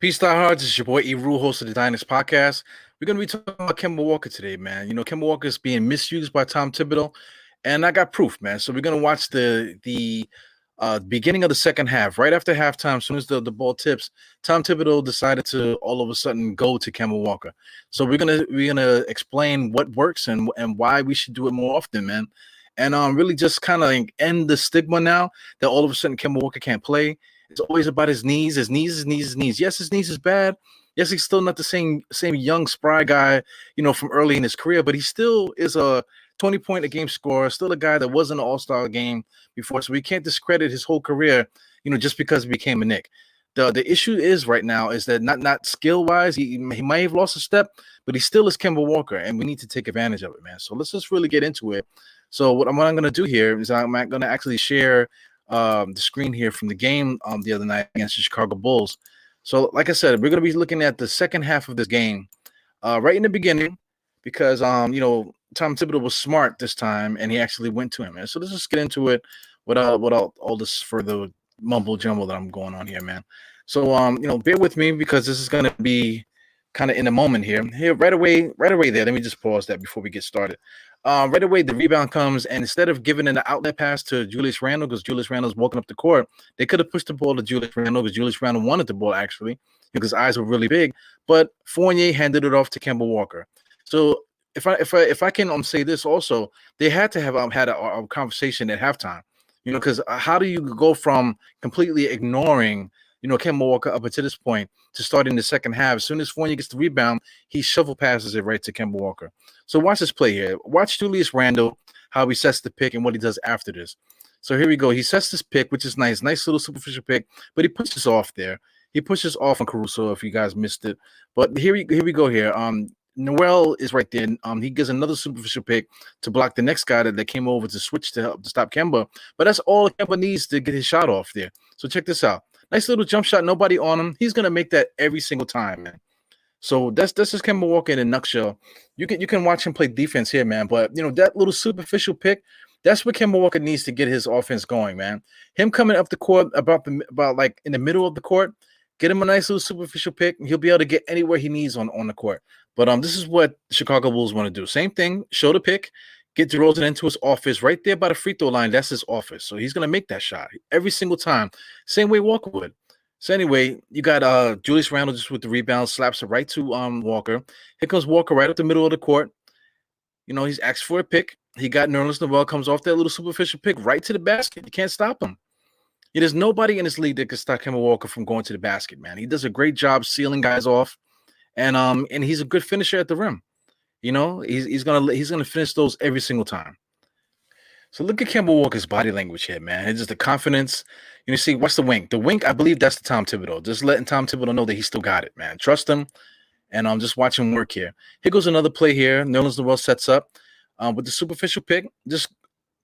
Peace, diehards. It's your boy E. Rule, host of the Dynasty Podcast. We're going to be talking about Kemba Walker today, man. Kemba Walker is being misused by Tom Thibodeau, and I got proof, man. So we're going to watch the beginning of the second half. Right after halftime, as soon as the ball tips, Tom Thibodeau decided to all of a sudden go to Kemba Walker. So we're gonna explain what works and why we should do it more often, man. And really just kind of end the stigma now that all of a sudden Kemba Walker can't play. It's always about his knees. His knees, his knees, his knees. Yes, his knees is bad. Yes, he's still not the same young spry guy, from early in his career, but he still is a 20-point a game scorer, still a guy that was in the All-Star game before. So we can't discredit his whole career, just because he became a Knick. The issue is right now is that not skill wise, he might have lost a step, but he still is Kemba Walker, and we need to take advantage of it, man. So let's just really get into it. So what I'm going to do here is I'm going to actually share the screen here from the game the other night against the Chicago Bulls. So, like I said, we're going to be looking at the second half of this game right in the beginning because, Tom Thibodeau was smart this time and he actually went to him. Man. So let's just get into it without all this further mumble jumble that I'm going on here, man. So, bear with me because this is going to be kind of in a moment here. Here, right away there. Let me just pause that before we get started. Right away, the rebound comes, and instead of giving an outlet pass to Julius Randle, because Julius Randle's walking up the court, they could have pushed the ball to Julius Randle because Julius Randle wanted the ball, actually, because his eyes were really big. But Fournier handed it off to Kemba Walker. So if I can say this also, they had to have had a conversation at halftime, because how do you go from completely ignoring Kemba Walker up until this point to start in the second half? As soon as Fournier gets the rebound, he shovel passes it right to Kemba Walker. So watch this play here. Watch Julius Randle, how he sets the pick and what he does after this. So here we go. He sets this pick, which is nice little superficial pick, but he pushes off there. He pushes off on Caruso if you guys missed it. But here we go here. Noel is right there. He gives another superficial pick to block the next guy that came over to switch to help to stop Kemba. But that's all Kemba needs to get his shot off there. So check this out. Nice little jump shot, nobody on him. He's gonna make that every single time, man. So that's just Kemba Walker in a nutshell. You can watch him play defense here, man. But that little superficial pick, that's what Kemba Walker needs to get his offense going, man. Him coming up the court about like in the middle of the court, get him a nice little superficial pick, and he'll be able to get anywhere he needs on the court. But this is what the Chicago Bulls want to do. Same thing, show the pick, get DeRozan into his office right there by the free throw line. That's his office. So he's going to make that shot every single time. Same way Walker would. So anyway, you got Julius Randle just with the rebound, slaps it right to Walker. Here comes Walker right up the middle of the court. He's asked for a pick. He got Nerlens Noel, comes off that little superficial pick right to the basket. You can't stop him. There's nobody in this league that can stop Kemba Walker from going to the basket, man. He does a great job sealing guys off. And he's a good finisher at the rim. He's gonna finish those every single time. So look at Kemba Walker's body language here, man. It's just the confidence. See, what's the wink? The wink, I believe that's the Tom Thibodeau. Just letting Tom Thibodeau know that he still got it, man. Trust him. And just watch him work here. Here goes another play here. Nerlens Noel sets up with the superficial pick. Just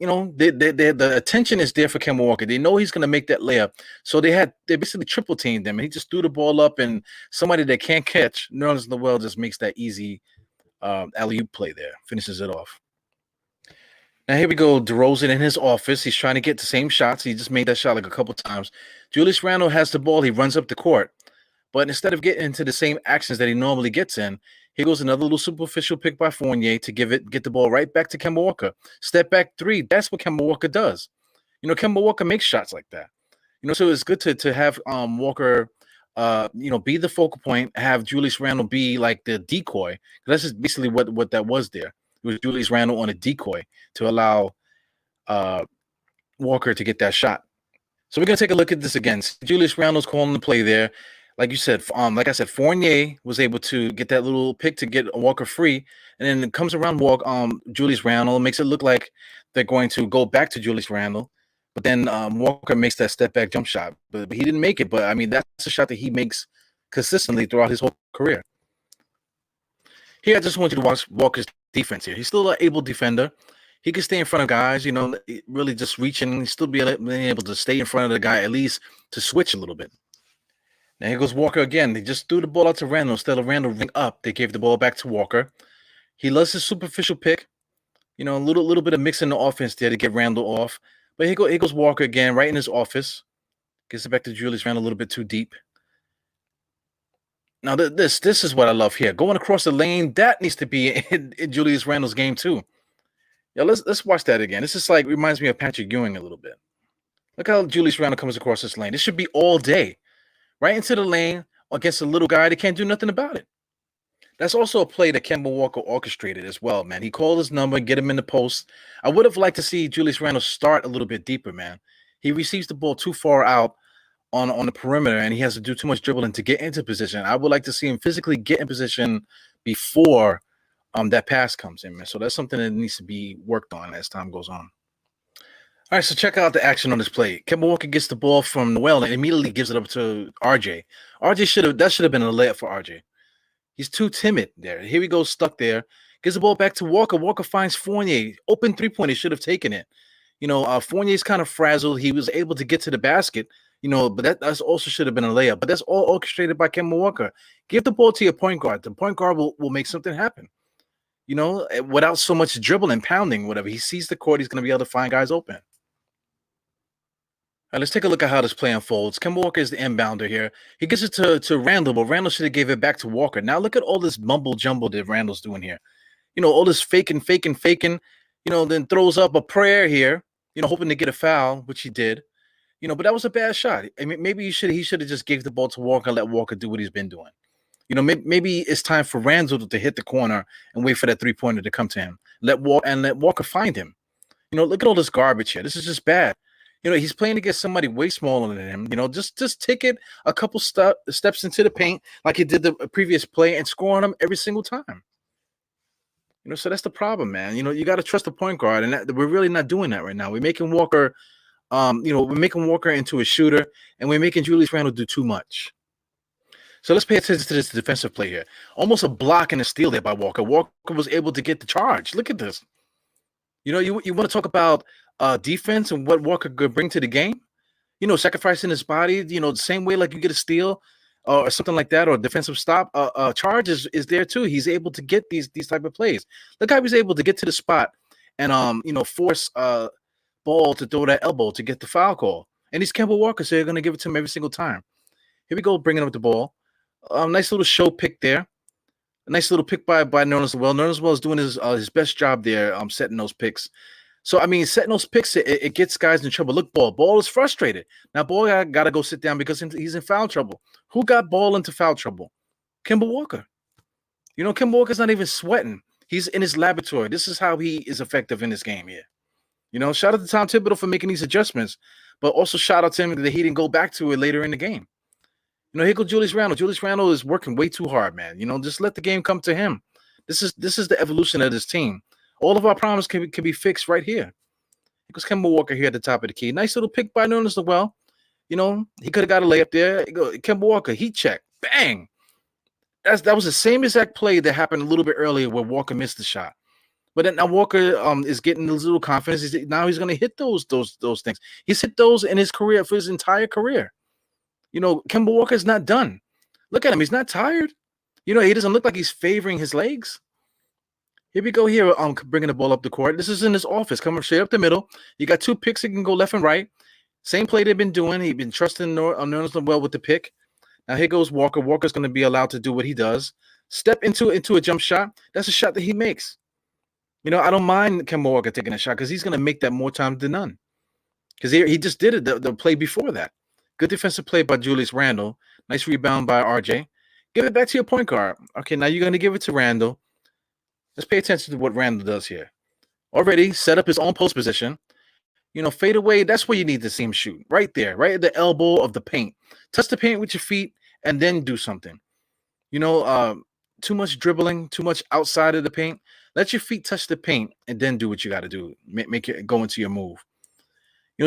the attention is there for Kemba Walker. They know he's going to make that layup. So they basically triple teamed him. He just threw the ball up, and somebody that can't catch, Nerlens Noel just makes that easy alley-oop play there, finishes it off. Now here we go, DeRozan in his office. He's trying to get the same shots. He just made that shot like a couple times. Julius Randle has the ball. He runs up the court. But instead of getting into the same actions that he normally gets in, here goes another little superficial pick by Fournier to get the ball right back to Kemba Walker. Step back three. That's what Kemba Walker does. Kemba Walker makes shots like that. So it's good to have Walker, be the focal point, have Julius Randle be like the decoy. That's just basically what that was there. It was Julius Randle on a decoy to allow Walker to get that shot. So we're going to take a look at this again. Julius Randle's calling the play there. Like you said, like I said, Fournier was able to get that little pick to get Walker free, and then it comes around Julius Randle, makes it look like they're going to go back to Julius Randle, but then Walker makes that step back jump shot, but he didn't make it. But I mean, that's a shot that he makes consistently throughout his whole career. Here, I just want you to watch Walker's defense here. He's still an able defender. He can stay in front of guys, really just reaching. He's still being able to stay in front of the guy, at least to switch a little bit. Now here goes Walker again. They just threw the ball out to Randle. Instead of Randle ring up, they gave the ball back to Walker. He loves his superficial pick. A little bit of mixing the offense there to get Randle off. But here goes Walker again, right in his office. Gets it back to Julius Randle a little bit too deep. Now this is what I love here. Going across the lane, that needs to be in Julius Randle's game too. Yeah, let's watch that again. This is like reminds me of Patrick Ewing a little bit. Look how Julius Randle comes across this lane. This should be all day, right into the lane against a little guy. They can't do nothing about it. That's also a play that Kemba Walker orchestrated as well, man. He called his number, get him in the post. I would have liked to see Julius Randle start a little bit deeper, man. He receives the ball too far out on the perimeter, and he has to do too much dribbling to get into position. I would like to see him physically get in position before that pass comes in, man. So that's something that needs to be worked on as time goes on. All right, so check out the action on this play. Kemba Walker gets the ball from Noel and immediately gives it up to RJ. RJ should have been a layup for RJ. He's too timid there. Here he goes, stuck there. Gives the ball back to Walker. Walker finds Fournier. Open three-pointer. Should have taken it. Fournier's kind of frazzled. He was able to get to the basket, but that's also should have been a layup. But that's all orchestrated by Kemba Walker. Give the ball to your point guard. The point guard will make something happen. Without so much dribbling, pounding, whatever. He sees the court. He's going to be able to find guys open. All right, let's take a look at how this play unfolds. Kemba Walker is the inbounder here. He gives it to Randle, but Randle should have gave it back to Walker. Now look at all this mumble jumble that Randle's doing here. All this faking, then throws up a prayer here, hoping to get a foul, which he did. But that was a bad shot. I mean, maybe he should have just gave the ball to Walker and let Walker do what he's been doing. Maybe it's time for Randle to hit the corner and wait for that three-pointer to come to him. Let Walker find him. Look at all this garbage here. This is just bad. He's playing against somebody way smaller than him. Just take it a couple steps into the paint like he did the previous play and score on him every single time. So that's the problem, man. You got to trust the point guard, and we're really not doing that right now. We're making Walker, into a shooter, and we're making Julius Randle do too much. So let's pay attention to this defensive play here. Almost a block and a steal there by Walker. Walker was able to get the charge. Look at this. You want to talk about defense and what Walker could bring to the game? Sacrificing his body, the same way like you get a steal or something like that, or a defensive stop. Charge is there too. He's able to get these type of plays. Look how he was able to get to the spot and force Ball to throw that elbow to get the foul call. And he's Kemba Walker, so they're going to give it to him every single time. Here we go, bringing up the ball. Nice little show pick there. A nice little pick by Nerlens Noel. Nerlens Noel is doing his best job there, setting those picks. So, I mean, setting those picks, it gets guys in trouble. Look, Ball is frustrated. Now, Ball got to go sit down because he's in foul trouble. Who got Ball into foul trouble? Kemba Walker. Kemba Walker's not even sweating. He's in his laboratory. This is how he is effective in this game here. Shout out to Tom Thibodeau for making these adjustments, but also shout out to him that he didn't go back to it later in the game. Here goes Julius Randle. Julius Randle is working way too hard, man. Just let the game come to him. This is the evolution of this team. All of our problems can be fixed right here. Because Kemba Walker here at the top of the key. Nice little pick by Nerlens Noel. He could have got a layup there. Kemba Walker, heat check. Bang. That was the same exact play that happened a little bit earlier where Walker missed the shot. But then now Walker is getting a little confidence. Now he's going to hit those things. He's hit those in his career for his entire career. Kemba Walker is not done. Look at him. He's not tired. He doesn't look like he's favoring his legs. Here we go here, bringing the ball up the court. This is in his office, coming straight up the middle. You got two picks. He can go left and right. Same play they've been doing. He's been trusting Nerlens Noel with the pick. Now here goes Walker. Walker's going to be allowed to do what he does. Step into a jump shot. That's a shot that he makes. I don't mind Kemba Walker taking a shot because he's going to make that more times than none. Because he just did it the play before that. Good defensive play by Julius Randle. Nice rebound by RJ. Give it back to your point guard. Okay, now you're going to give it to Randle. Let's pay attention to what Randle does here. Already set up his own post position. Fade away. That's where you need to see him shoot. Right there, right at the elbow of the paint. Touch the paint with your feet and then do something. Too much dribbling, too much outside of the paint. Let your feet touch the paint and then do what you got to do. Make it go into your move.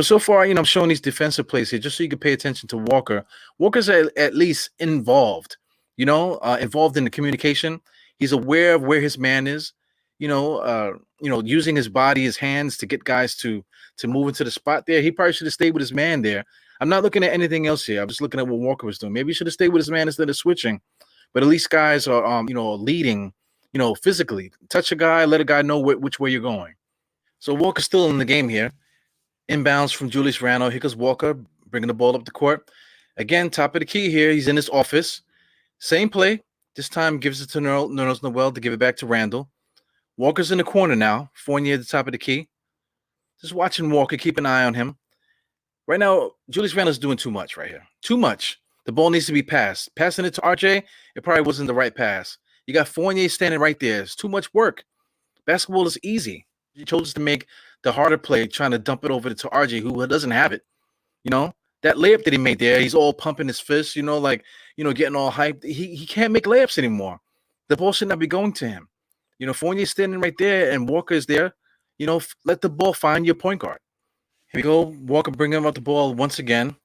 So far, I'm showing these defensive plays here just so you can pay attention to Walker. Walker's at least involved, involved in the communication. He's aware of where his man is, using his body, his hands to get guys to move into the spot there. He probably should have stayed with his man there. I'm not looking at anything else here. I'm just looking at what Walker was doing. Maybe he should have stayed with his man instead of switching. But at least guys are, leading, physically. Touch a guy, let a guy know which way you're going. So Walker's still in the game here. Inbounds from Julius Randle. Here goes Walker, bringing the ball up the court. Again, top of the key here. He's in his office. Same play. This time gives it to Nerlens Noel to give it back to Randall. Walker's in the corner now. Fournier at the top of the key. Just watching Walker. Keep an eye on him. Right now, Julius Randle's doing too much right here. Too much. The ball needs to be passed. Passing it to RJ, it probably wasn't the right pass. You got Fournier standing right there. It's too much work. Basketball is easy. He chose to make the harder play, trying to dump it over to RJ, who doesn't have it. You know, that layup that he made there, he's all pumping his fist, getting all hyped. He can't make layups anymore. The ball should not be going to him. Fournier's standing right there and Walker is there. Let the ball find your point guard. Here we go. Walker bringing up the ball once again.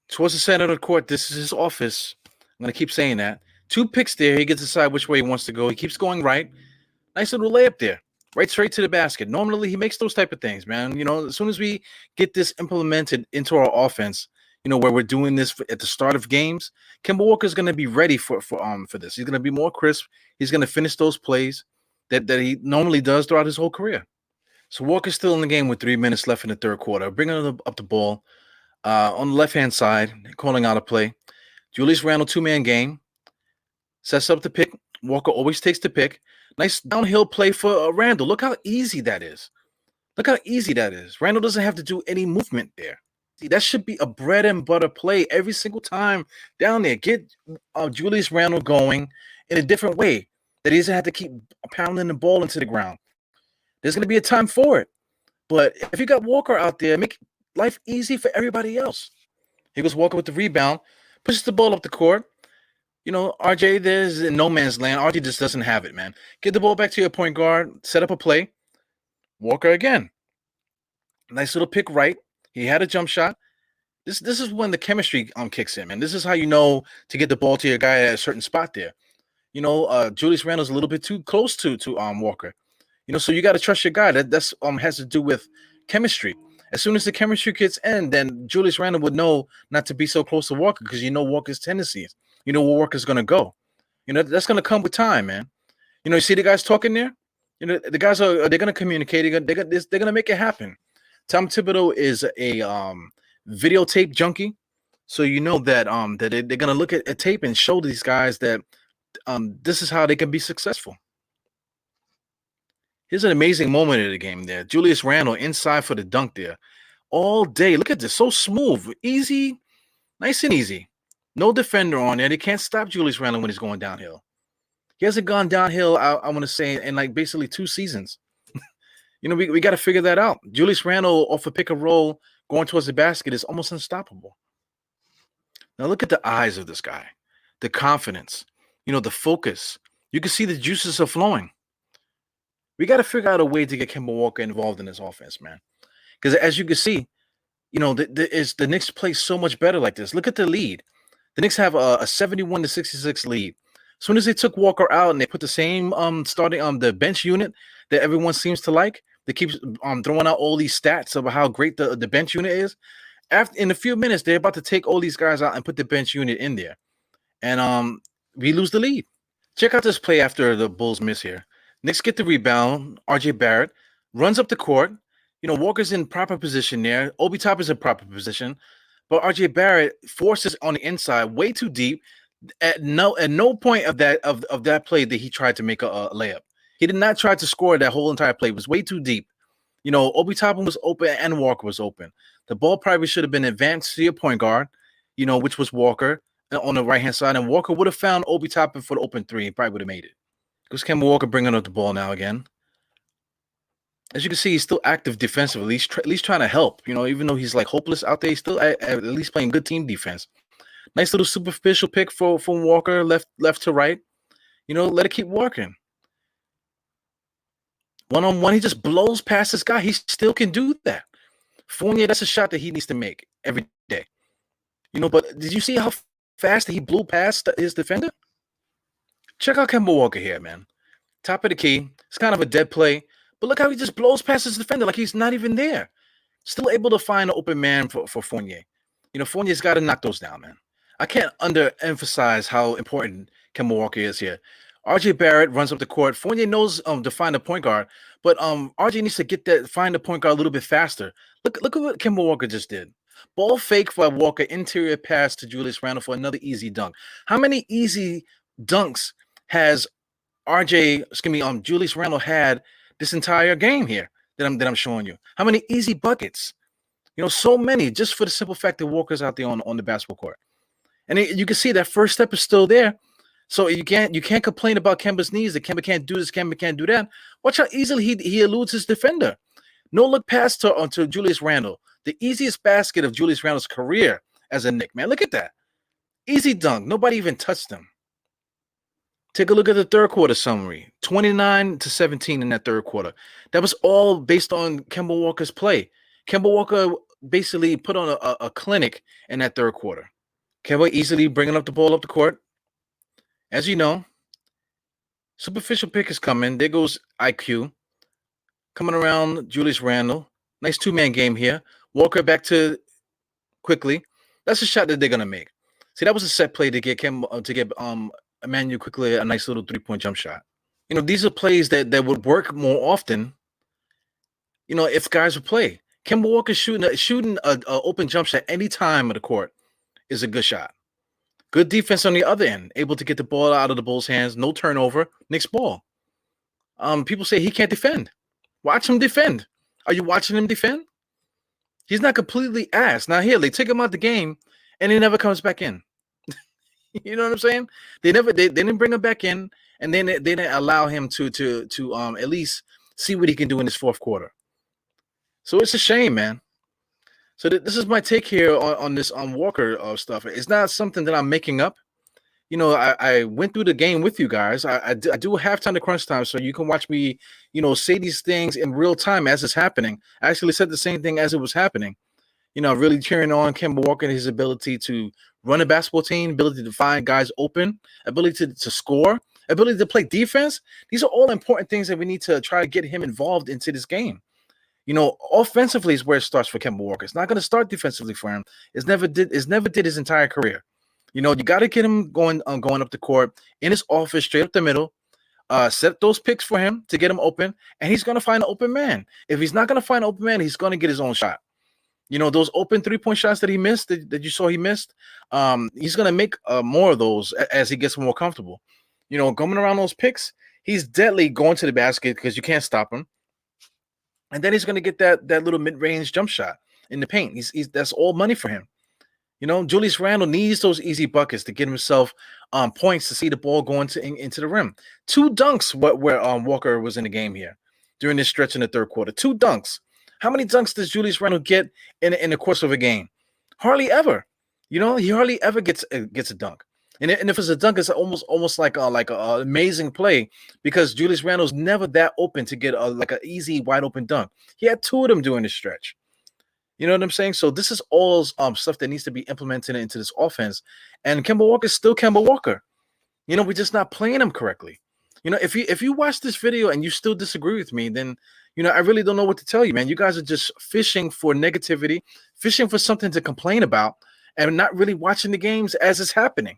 Towards the center of the court. This is his office. I'm going to keep saying that. 2 picks there. He gets to decide which way he wants to go. He keeps going right. Nice little layup there. Right straight to the basket. Normally, he makes those type of things, man. As soon as we get this implemented into our offense, where we're doing this at the start of games, Kemba Walker is going to be ready for this. He's going to be more crisp. He's going to finish those plays that he normally does throughout his whole career. So Walker's still in the game with 3 minutes left in the third quarter. Bringing up the ball on the left-hand side, calling out a play. Julius Randle, 2-man game. Sets up the pick. Walker always takes the pick. Nice downhill play for Randle. Look how easy that is. Look how easy that is. Randle doesn't have to do any movement there. See, that should be a bread and butter play every single time down there. Get Julius Randle going in a different way that he doesn't have to keep pounding the ball into the ground. There's going to be a time for it. But if you got Walker out there, make life easy for everybody else. Here goes Walker with the rebound. Pushes the ball up the court. RJ, there's in no man's land. RJ just doesn't have it, man. Get the ball back to your point guard. Set up a play. Walker again. Nice little pick right. He had a jump shot. This is when the chemistry kicks in, man. This is how you know to get the ball to your guy at a certain spot there. Julius Randle's a little bit too close to Walker. So you got to trust your guy. That's has to do with chemistry. As soon as the chemistry gets in, then Julius Randle would know not to be so close to Walker because Walker's tendencies. Where Walker's going to go. That's going to come with time, man. You see the guys talking there? The guys they're going to communicate. They're going to make it happen. Tom Thibodeau is a videotape junkie. So that they're going to look at tape and show these guys that this is how they can be successful. Here's an amazing moment of the game there. Julius Randle inside for the dunk there. All day. Look at this. So smooth. Easy. Nice and easy. No defender on there. They can't stop Julius Randle when he's going downhill. He hasn't gone downhill, I want to say, in like basically 2 seasons. We got to figure that out. Julius Randle off a pick and roll going towards the basket is almost unstoppable. Now look at the eyes of this guy. The confidence. The focus. You can see the juices are flowing. We got to figure out a way to get Kemba Walker involved in this offense, man. Because as you can see, the Knicks play so much better like this. Look at the lead. The Knicks have a 71-66 lead. As soon as they took Walker out and they put the same starting the bench unit that everyone seems to like, they keep throwing out all these stats about how great the bench unit is. In a few minutes, they're about to take all these guys out and put the bench unit in there. And we lose the lead. Check out this play after the Bulls miss here. Knicks get the rebound. RJ Barrett runs up the court. Walker's in proper position there. Obi Toppin's in proper position. But RJ Barrett forces on the inside way too deep. At no point of that play did he try to make a layup. He did not try to score that whole entire play. It was way too deep. Obi Toppin was open and Walker was open. The ball probably should have been advanced to your point guard, which was Walker on the right-hand side. And Walker would have found Obi Toppin for the open 3. He probably would have made it. Because Kemba Walker bringing up the ball now again. As you can see, he's still active defensively. He's at least trying to help. Even though he's like hopeless out there, he's still at least playing good team defense. Nice little superficial pick from Walker, left to right. Let it keep working. One-on-one, he just blows past this guy. He still can do that. Fournier, that's a shot that he needs to make every day. But did you see how fast he blew past his defender? Check out Kemba Walker here, man. Top of the key. It's kind of a dead play. But look how he just blows past his defender like he's not even there. Still able to find an open man for Fournier. Fournier's got to knock those down, man. I can't underemphasize how important Kemba Walker is here. RJ Barrett runs up the court. Fournier knows to find a point guard, but RJ needs to find the point guard a little bit faster. Look at what Kemba Walker just did. Ball fake by Walker, interior pass to Julius Randle for another easy dunk. How many easy dunks has Julius Randle had this entire game here that I'm showing you? How many easy buckets? So many, just for the simple fact that Walker's out there on the basketball court. And you can see that first step is still there. So you can't complain about Kemba's knees, that Kemba can't do this, Kemba can't do that. Watch how easily he eludes his defender. No look pass to Julius Randle. The easiest basket of Julius Randle's career as a Knick, man. Look at that. Easy dunk. Nobody even touched him. Take a look at the third quarter summary. 29-17 in that third quarter. That was all based on Kemba Walker's play. Kemba Walker basically put on a clinic in that third quarter. Kemba easily bringing up the ball up the court. As you know, superficial pick is coming. There goes IQ. Coming around Julius Randle. Nice two-man game here. Walker back to quickly. That's a shot that they're gonna make. See, that was a set play to get Emmanuel quickly a nice little three-point jump shot. These are plays that would work more often. If guys would play. Kemba Walker shooting a open jump shot any time of the court is a good shot. Good defense on the other end, able to get the ball out of the Bulls' hands, no turnover, Knicks ball. People say he can't defend. Watch him defend. Are you watching him defend? He's not completely ass. Now here, they take him out the game, and he never comes back in. You know what I'm saying? They didn't bring him back in, and then they didn't allow him to at least see what he can do in this fourth quarter. So it's a shame, man. So this is my take here on this Walker stuff. It's not something that I'm making up. I went through the game with you guys. I do halftime to crunch time, so you can watch me, say these things in real time as it's happening. I actually said the same thing as it was happening. Really cheering on Kemba Walker and his ability to run a basketball team, ability to find guys open, ability to score, ability to play defense. These are all important things that we need to try to get him involved into this game. Offensively is where it starts for Kemba Walker. It's not going to start defensively for him. It never did his entire career. You got to get him going up the court in his office, straight up the middle. Set those picks for him to get him open, and he's going to find an open man. If he's not going to find an open man, he's going to get his own shot. Those open three-point shots that he missed, that you saw he missed, he's going to make more of those as he gets more comfortable. Going around those picks, he's deadly going to the basket because you can't stop him. And then he's going to get that little mid-range jump shot in the paint. That's all money for him. Julius Randle needs those easy buckets to get himself points to see the ball going into the rim. 2 dunks where Walker was in the game here during this stretch in the third quarter. 2 dunks. How many dunks does Julius Randle get in the course of a game? Hardly ever. He hardly ever gets a dunk. And if it's a dunk, it's almost like an amazing play because Julius Randle's never that open to get an easy wide open dunk. He had 2 of them during this stretch. You know what I'm saying? So this is all stuff that needs to be implemented into this offense. And Kemba Walker is still Kemba Walker. We're just not playing him correctly. If you watch this video and you still disagree with me, then I really don't know what to tell you, man. You guys are just fishing for negativity, fishing for something to complain about, and not really watching the games as it's happening.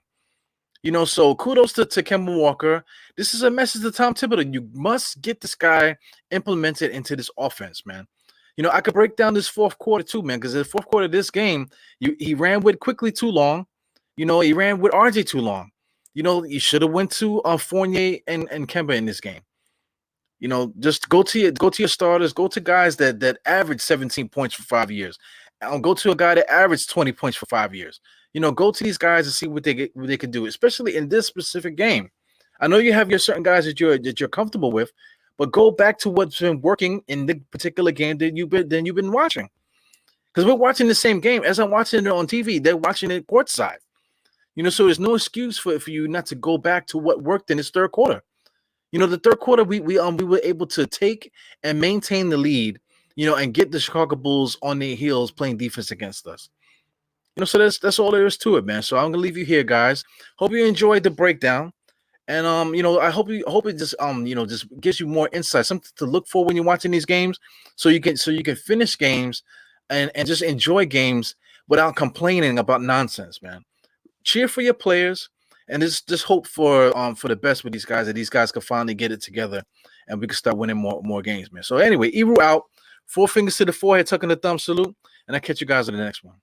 So kudos to Kemba Walker. This is a message to Tom Thibodeau. You must get this guy implemented into this offense, man. I could break down this fourth quarter too, man, because in the fourth quarter of this game, he ran with quickly too long. He ran with RJ too long. You should have went to Fournier and Kemba in this game. Just go to your starters. Go to guys that average 17 points for 5 years. Go to a guy that averaged 20 points for 5 years. Go to these guys and see what they can do, especially in this specific game. I know you have your certain guys that you're comfortable with, but go back to what's been working in the particular game that you've been watching. Because we're watching the same game as I'm watching it on TV. They're watching it courtside. So there's no excuse for you not to go back to what worked in this third quarter. The third quarter we were able to take and maintain the lead, and get the Chicago Bulls on their heels playing defense against us. So that's all there is to it, man. So I'm gonna leave you here, guys. Hope you enjoyed the breakdown. And I hope it just just gives you more insight, something to look for when you're watching these games, so you can finish games and just enjoy games without complaining about nonsense, man. Cheer for your players and just hope for the best with these guys, that these guys can finally get it together and we can start winning more games, man. So anyway, Eru out, 4 fingers to the forehead, tucking the thumb salute, and I'll catch you guys in the next one.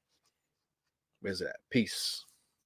Where's it at? Peace.